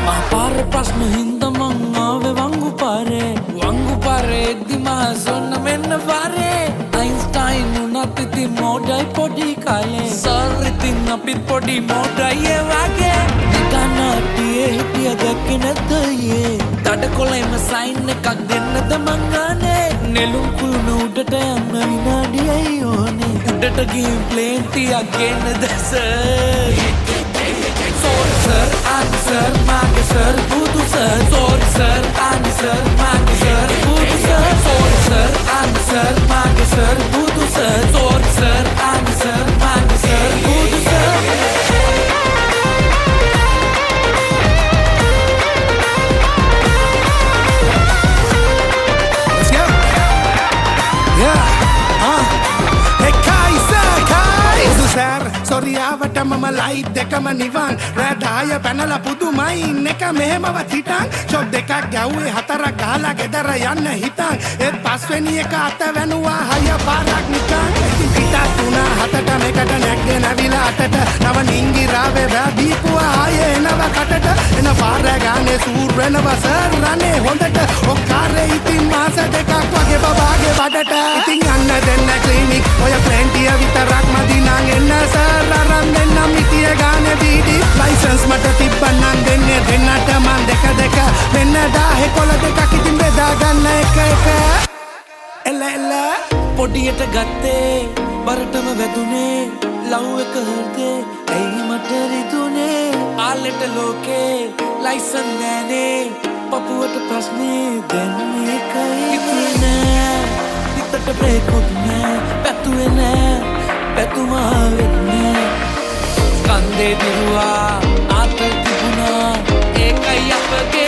Mahapara prasna hinda man aave wangu pare dima sonna menna pare Einstein unat itin modai podi kale sir itin apit podi modai e wage ditana tiye hitiya dakke nadda ye tadakolema sign ekak dennada man gane nelum kulunu udata yanna vinadiyai one udata gin plane tiya gennada sir Sorry sir, answer, mage sir, budu sir. Sorry sir, answer, mage sir, budu sir. Sorry sir, answer, mage sir, budu sir. Sorry sir, answer, mage sir, budu sir. Let's go. Yeah. Hey Kai sir, Kai. Budu sir. Sorry ආවට මම light දෙකම නිවන් රෑ 10 පැනලා පුදුමයි ඉන්න එක මෙහෙමවත් හිටන් shot දෙකක් ගැව්වේ හතරක් ගහලා ගෙදර යන්න හිතන් ඒත් පස්වෙනි එක අත වැනුවා 6 පාරක් නිකන් පිටත් 3-7ට මේකට නැග්ගෙන ඇවිලා 8ට නව නිංගිරාවේ බෑ දීපුවා ආයේ එනවා කටට එන පාර ගානේ සූර් වෙනවා සර් රනේ හොඳට ඔක්කාරේ ඉතින් මාස දෙකක් වගේ බබාගේ බඩට ඉතින් යන්න දෙන්න ක්ලිනික් ඔය ප්ලැන්ටිය විතරක් මදි නං එන්න සර් අරන් දෙන්නම් ඉතිය ගානේ බීඩි ලයිසන්ස් මට තිබ්බනම් දෙන්නේ දෙන්නට මන් දෙක මෙන්න 10 දෙකක් ඉතින් බෙදා ගන්න එක එල පොඩියට ගත්තේ බරටම වැදුනේ ලව් එක හර්තේ ඇයි මට රිදුනේ ආලෙට ලෝකේ ලයිසන් නෑනේ පපුවට ප්‍රශ්නේ දැන් මේකයි නෑ පිටට බ්‍රේකුත් නෑ පැතුවේ නෑ පැතුමා වෙන්නේ කන්දේ දිරුවා ආතල් තිබුණා ඒකයි අපගේ